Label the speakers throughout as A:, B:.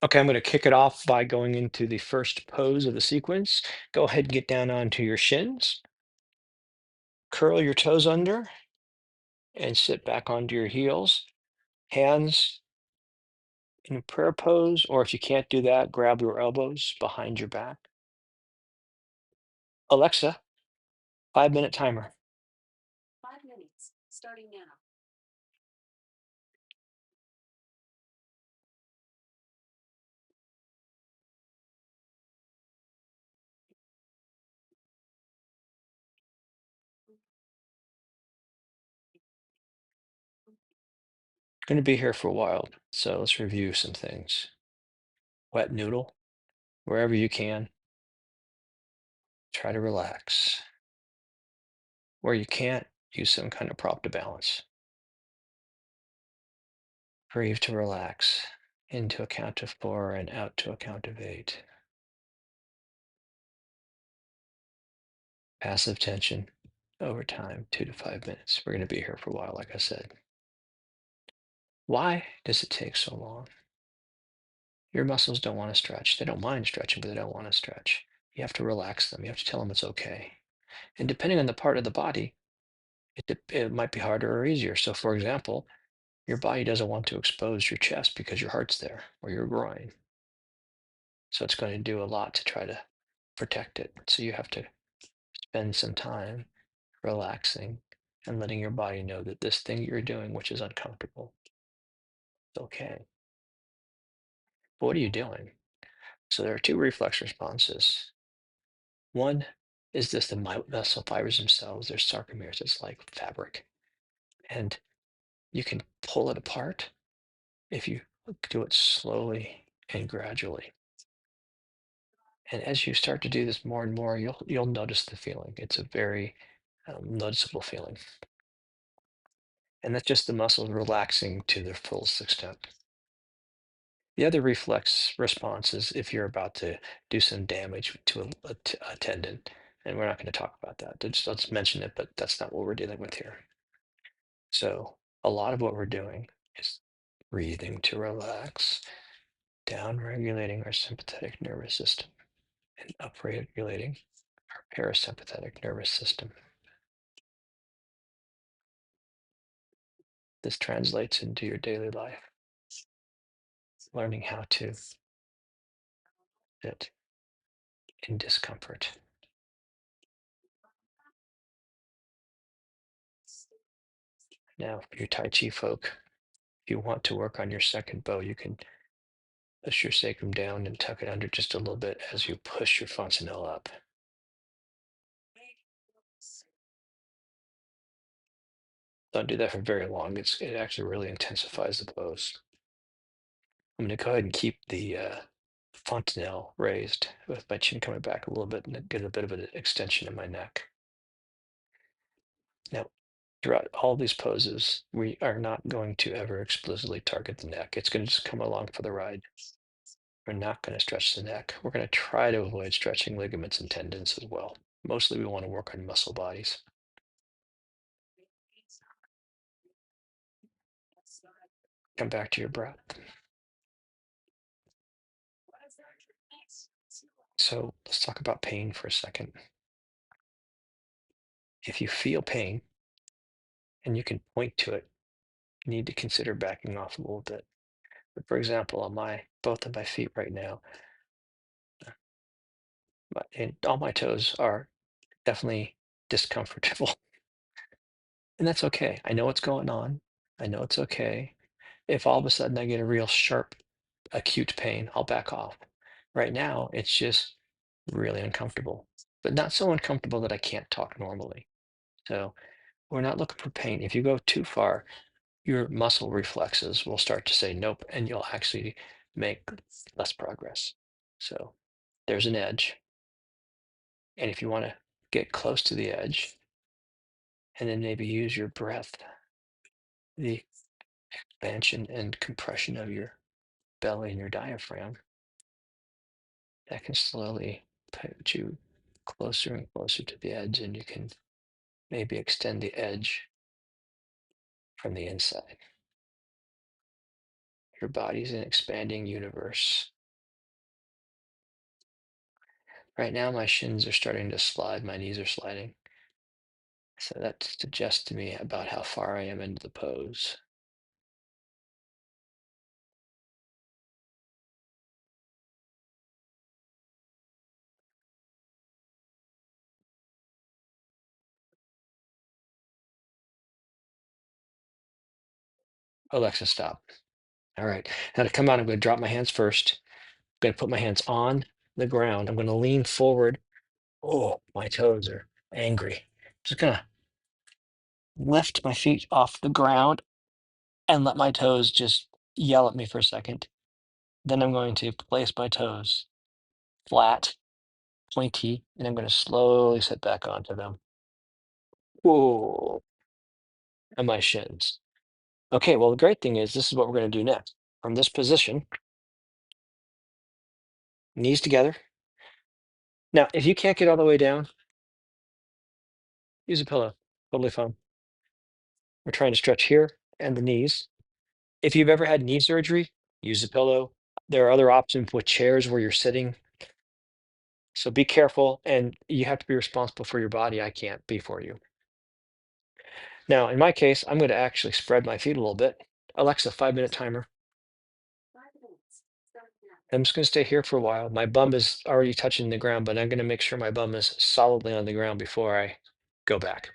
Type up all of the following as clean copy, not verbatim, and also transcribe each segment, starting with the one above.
A: Okay, I'm going to kick it off by going into the first pose of the sequence. Go ahead and get down onto your shins, curl your toes under, and sit back onto your heels. Hands in a prayer pose, or if you can't do that, grab your elbows behind your back. Alexa, 5-minute timer. Going to be here for a while, so let's review some things. Wet noodle, wherever you can, try to relax. Where you can't, use some kind of prop to balance. Breathe to relax. Into a count of 4 and out to a count of 8. Passive tension over time, 2 to 5 minutes. We're going to be here for a while, like I said. Why does it take so long? Your muscles don't want to stretch. They don't mind stretching, but they don't want to stretch. You have to relax them. You have to tell them it's okay. And depending on the part of the body, it might be harder or easier. So, for example, your body doesn't want to expose your chest because your heart's there or your groin. So it's going to do a lot to try to protect it. So you have to spend some time relaxing and letting your body know that this thing you're doing, which is uncomfortable, is okay. But what are you doing? So there are two reflex responses. One is this the muscle fibers themselves, they're sarcomeres, it's like fabric. And you can pull it apart if you do it slowly and gradually. And as you start to do this more and more, you'll notice the feeling. It's a very noticeable feeling. And that's just the muscles relaxing to their fullest extent. The other reflex response is if you're about to do some damage to a tendon, and we're not going to talk about that. Let's mention it, but that's not what we're dealing with here. So a lot of what we're doing is breathing to relax, down regulating our sympathetic nervous system, and up regulating our parasympathetic nervous system. This translates into your daily life, learning how to sit in discomfort. Now, for you Tai Chi folk, if you want to work on your second bow, you can push your sacrum down and tuck it under just a little bit as you push your fontanelle up. Don't do that for very long. It actually really intensifies the pose. I'm going to go ahead and keep the fontanelle raised with my chin coming back a little bit and get a bit of an extension in my neck. Now, throughout all these poses, we are not going to ever explicitly target the neck. It's going to just come along for the ride. We're not going to stretch the neck. We're going to try to avoid stretching ligaments and tendons as well. Mostly we want to work on muscle bodies. Come back to your breath. So let's talk about pain for a second. If you feel pain and you can point to it, you need to consider backing off a little bit. But for example, on both of my feet right now, and all my toes are definitely discomfortable. And that's okay. I know what's going on. I know it's okay. If all of a sudden I get a real sharp, acute pain, I'll back off. Right now, it's just really uncomfortable, but not so uncomfortable that I can't talk normally. So we're not looking for pain. If you go too far, your muscle reflexes will start to say nope, and you'll actually make less progress. So there's an edge. And if you want to get close to the edge, and then maybe use your breath, the expansion and compression of your belly and your diaphragm, that can slowly put you closer and closer to the edge, and you can maybe extend the edge from the inside. Your body's an expanding universe. Right now, my shins are starting to slide, my knees are sliding. So that suggests to me about how far I am into the pose. Alexa, stop. All right. Now to come out, I'm going to drop my hands first. I'm going to put my hands on the ground. I'm going to lean forward. Oh, my toes are angry. Just going to lift my feet off the ground and let my toes just yell at me for a second. Then I'm going to place my toes flat, pointy, and I'm going to slowly sit back onto them. Whoa, and my shins. Okay, well, the great thing is this is what we're going to do next. From this position, knees together. Now, if you can't get all the way down, use a pillow. Totally fine. We're trying to stretch here and the knees. If you've ever had knee surgery, use a pillow. There are other options with chairs where you're sitting. So be careful, and you have to be responsible for your body. I can't be for you. Now, in my case, I'm going to actually spread my feet a little bit. Alexa, 5-minute timer. I'm just going to stay here for a while. My bum is already touching the ground, but I'm going to make sure my bum is solidly on the ground before I go back.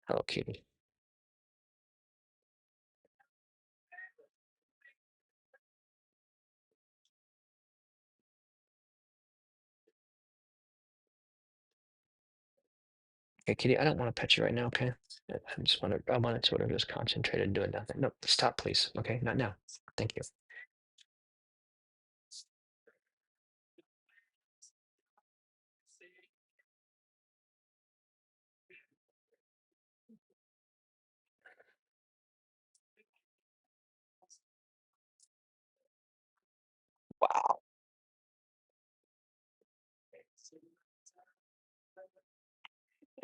A: Hello, kitty. Okay, kitty, I don't want to pet you right now, okay? I want to sort of just concentrate and doing nothing. No, stop, please. Okay, not now. Thank you. Wow.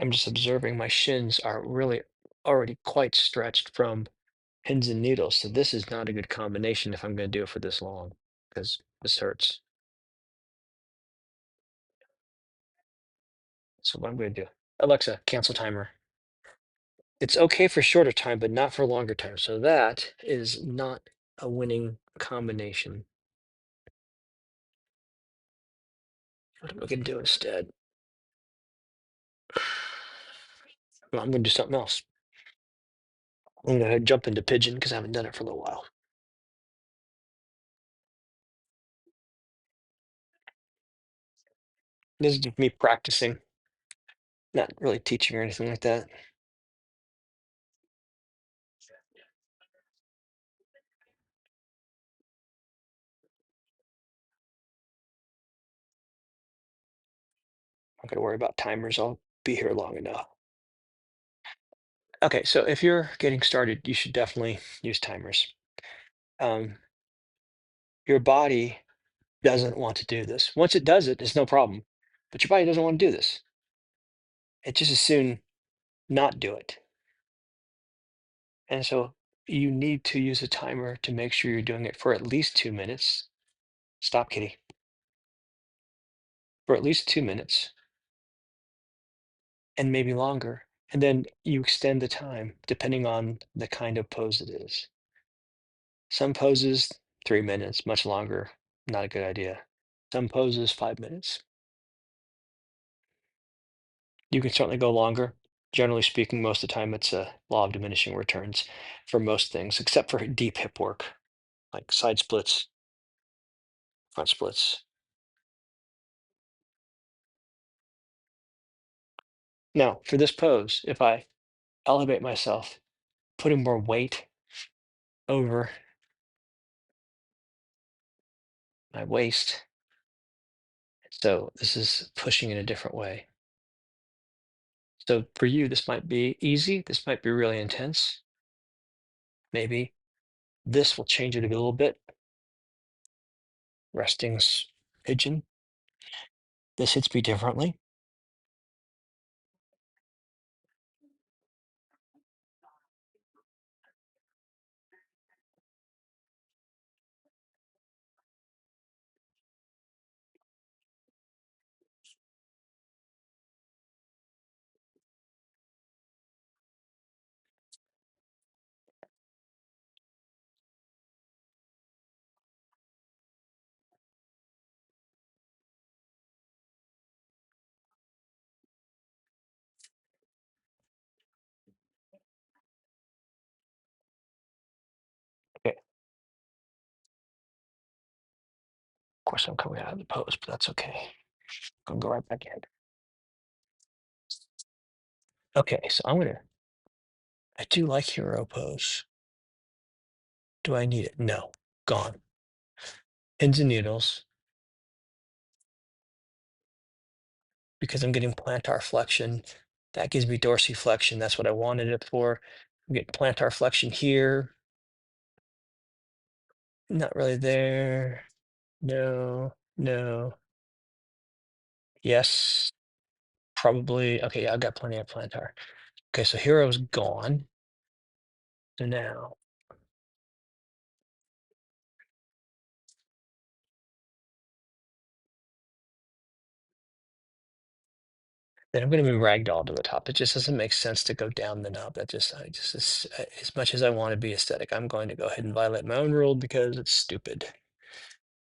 A: I'm just observing my shins are really already quite stretched from pins and needles. So this is not a good combination if I'm going to do it for this long because this hurts. So what I'm going to do, Alexa, cancel timer. It's okay for shorter time, but not for longer time. So that is not a winning combination. What am I going to do instead? Well, I'm going to do something else. I'm going to jump into Pigeon because I haven't done it for a little while. This is just me practicing, not really teaching or anything like that. I'm not going to worry about timers. I'll be here long enough. Okay, so if you're getting started, you should definitely use timers. Um, your body doesn't want to do this. Once it does it, it's no problem. But your body doesn't want to do this. It just as soon not do it. And so you need to use a timer to make sure you're doing it for at least 2 minutes. Stop, kitty. For at least 2 minutes and maybe longer. And then you extend the time depending on the kind of pose it is. Some poses, 3 minutes, much longer, not a good idea. Some poses, 5 minutes. You can certainly go longer. Generally speaking, most of the time it's a law of diminishing returns for most things, except for deep hip work, like side splits, front splits. Now, for this pose, if I elevate myself, putting more weight over my waist, so this is pushing in a different way. So for you, this might be easy. This might be really intense. Maybe this will change it a little bit. Pigeon. This hits me differently. course, I'm coming out of the pose, but that's okay. Gonna go right back in. Okay, so I do like hero pose. Do I need it? No, gone. Pins and needles, because I'm getting plantar flexion. That gives me dorsiflexion. That's what I wanted it for. I'm getting plantar flexion here. Not really there. No, no. Yes, probably. Okay, yeah, I've got plenty of plantar. Okay, so hero's gone. So now, then I'm going to move ragdoll to the top. It just doesn't make sense to go down the knob. As much as I want to be aesthetic, I'm going to go ahead and violate my own rule because it's stupid.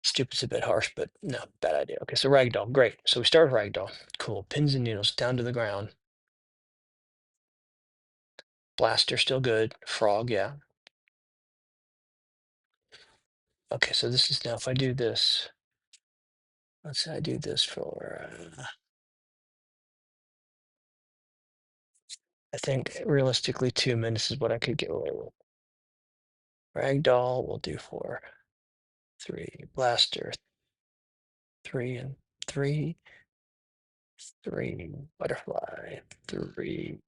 A: Stupid's a bit harsh, but no, bad idea. Okay, so ragdoll, great. So we start with ragdoll. Cool. Pins and needles down to the ground. Blaster still good. Frog, yeah. Okay, so this is now if I do this. Let's say I do this for. I think realistically 2 minutes is what I could get away with. Ragdoll will do for 3. Blaster 3 and 3. 3. Butterfly 3.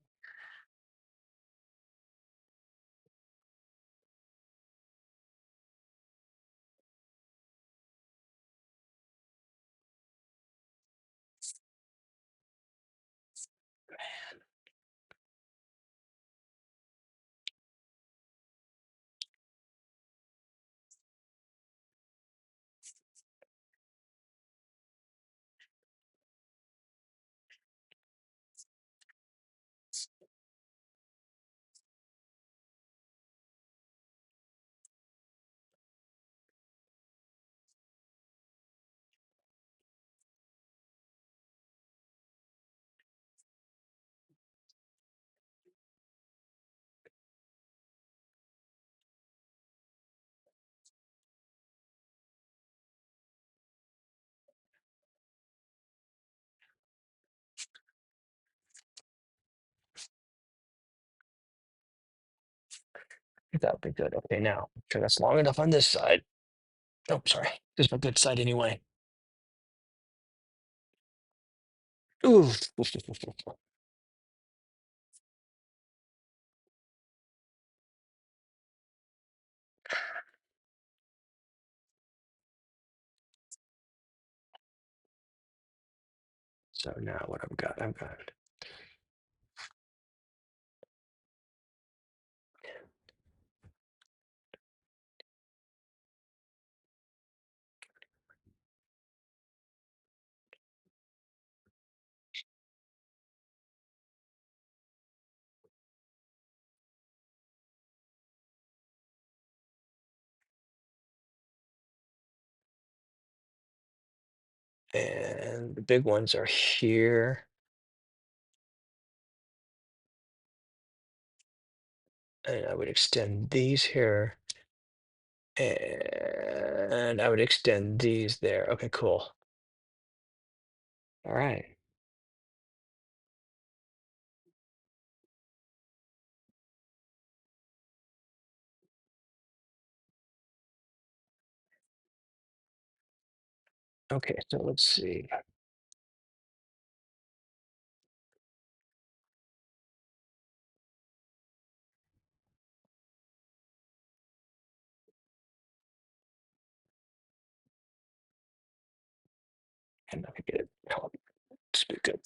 A: That would be good. Okay, now, sure that's long enough on this side. Oh, sorry. This is my good side anyway. Ooh. So now what I've got. And the big ones are here. And I would extend these here. And I would extend these there. Okay, cool. All right. Okay, so let's see. And I could get it. Oh, this be good.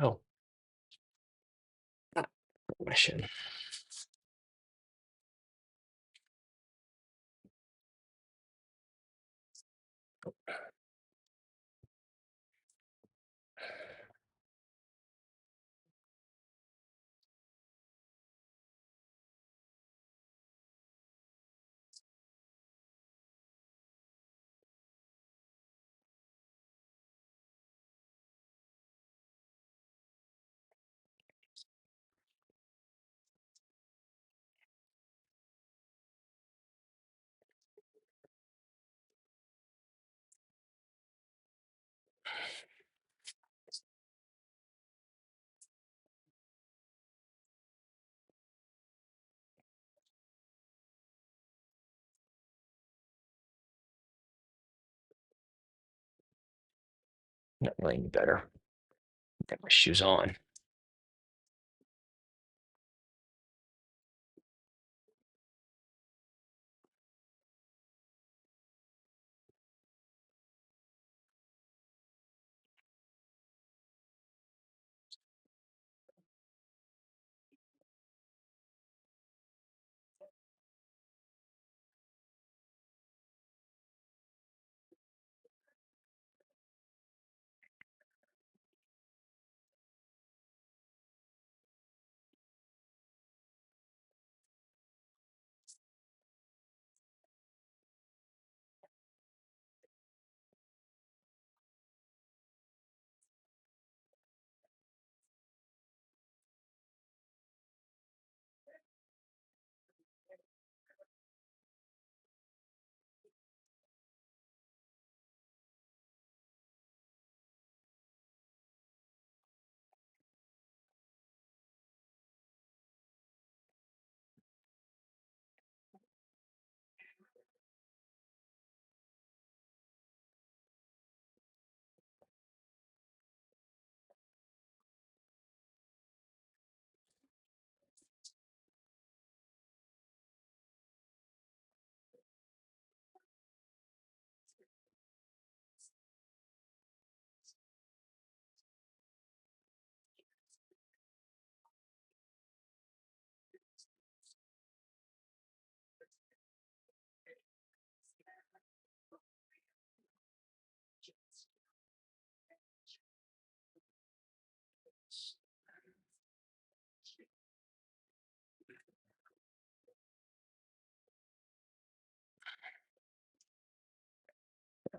A: Oh, ah, my shin. Not really any better. Get my shoes on.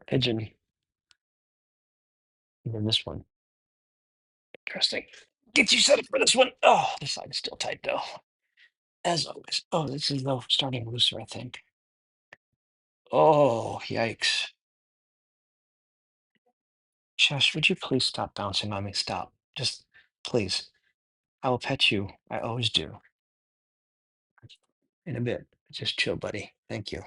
A: Pigeon. And then this one. Interesting. Get you set up for this one. Oh, the side is still tight though. As always. Oh, this is though starting looser, I think. Oh, yikes. Shush, would you please stop bouncing on me? Stop. Just please. I will pet you. I always do. In a bit. Just chill, buddy. Thank you.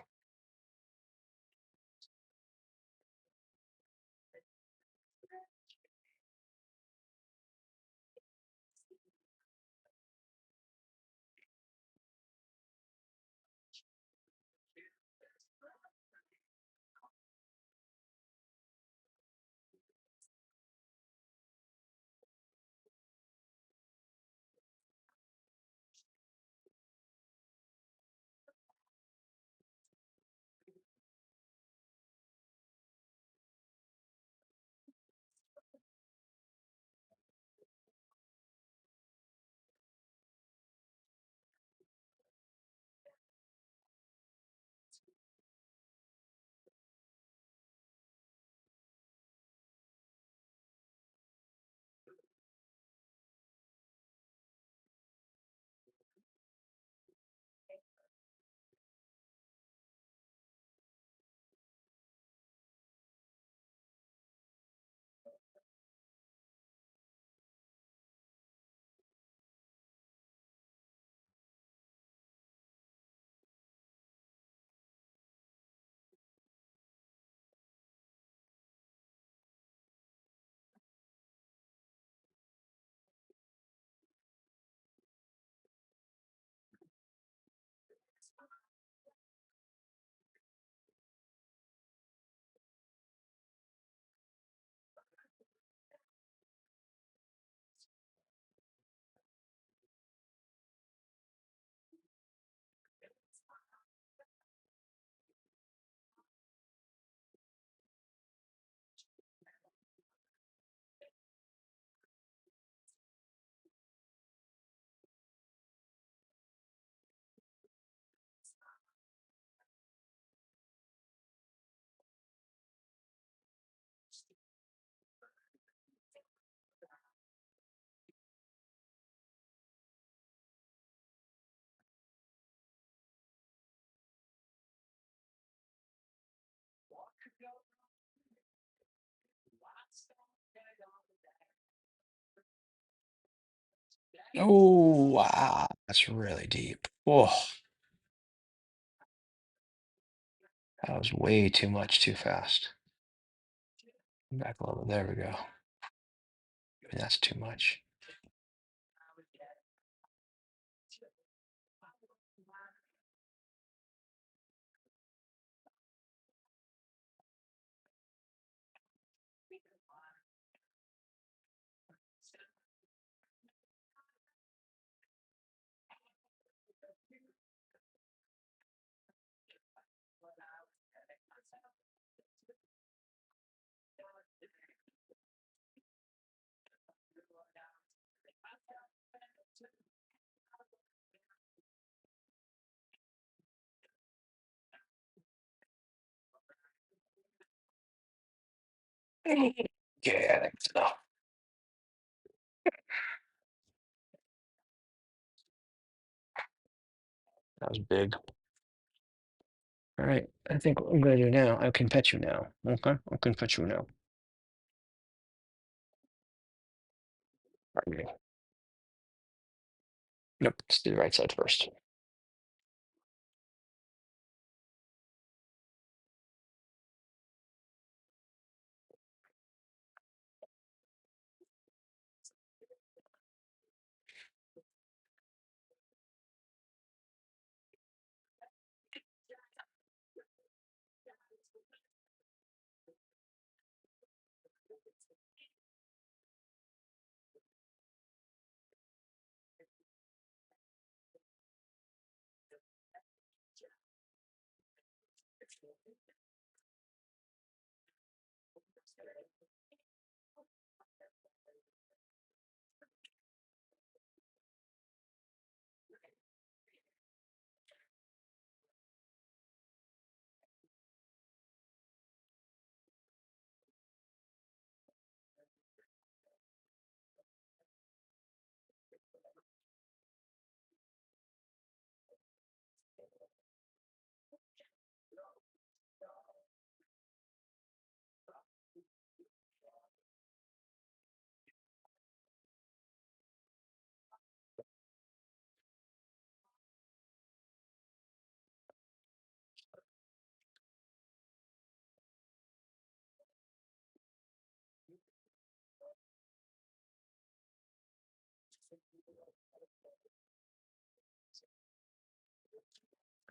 A: Oh, wow. That's really deep. Oh, that was way too much too fast. Back a little. There we go. That's too much. Okay, I think so. That was big. All right. I think what I'm going to do now, I can pet you now. Okay. I can pet you now. Pardon me. Nope. Let's do the right side first.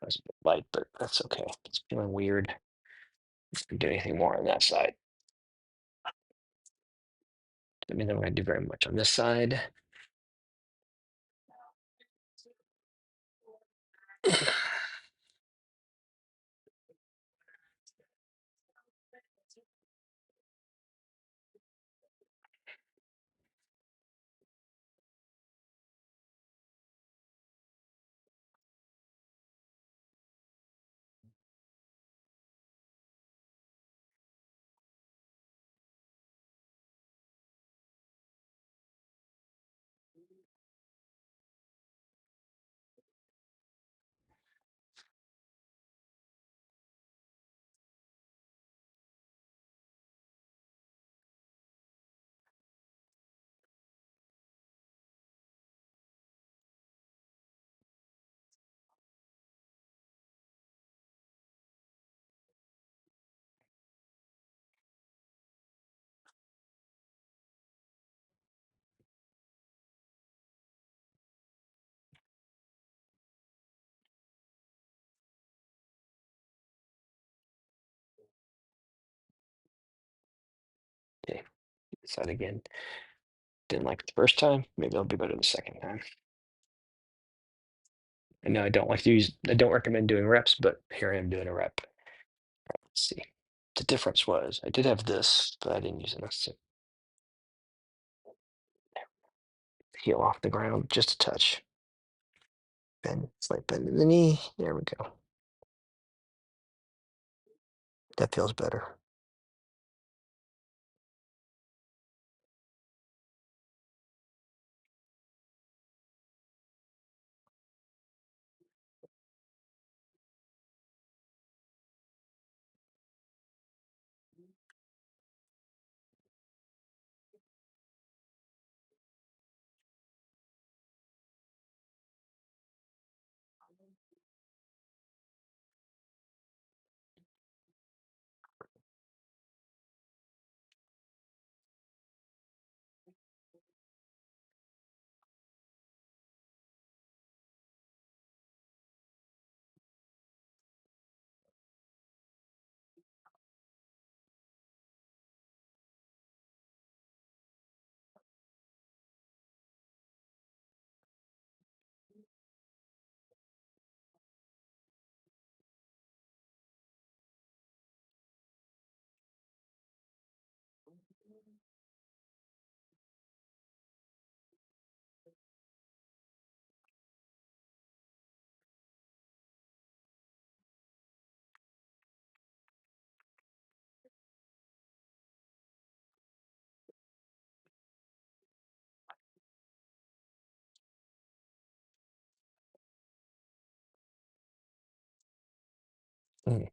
A: That was a bit light, but that's okay. It's feeling weird. If do anything more on that side. I mean, I'm going to do very much on this side. Okay, this side again. Didn't like it the first time. Maybe it'll be better the second time. I know I don't like to use, I don't recommend doing reps, but here I am doing a rep. Let's see. The difference was I did have this, but I didn't use enough to heel off the ground, just a touch. Bend, slight bend in the knee. There we go. That feels better. Mm.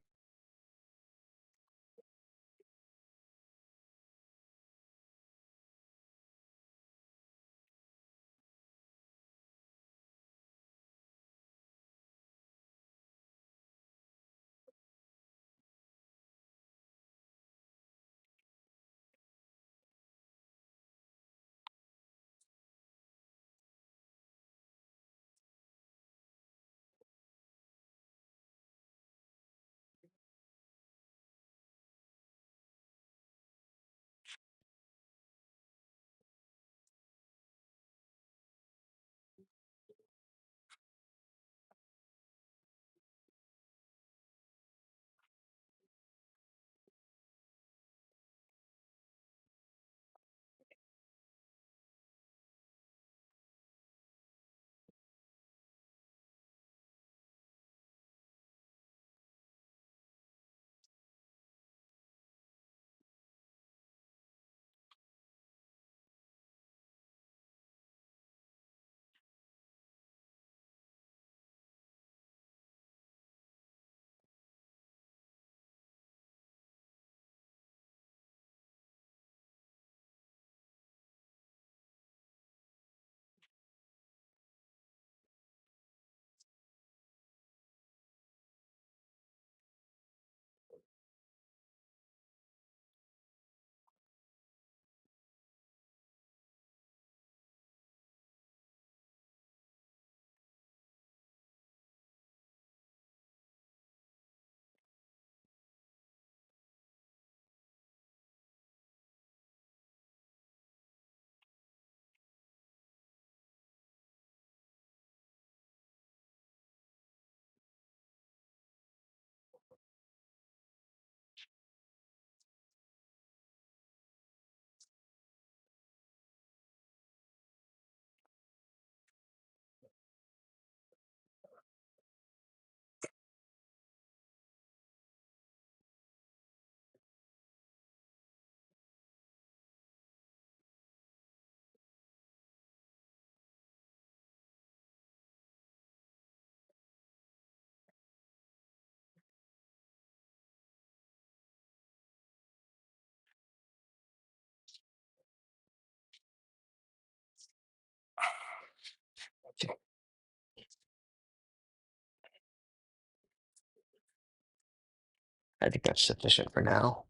A: I think that's sufficient for now.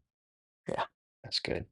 A: Yeah, that's good.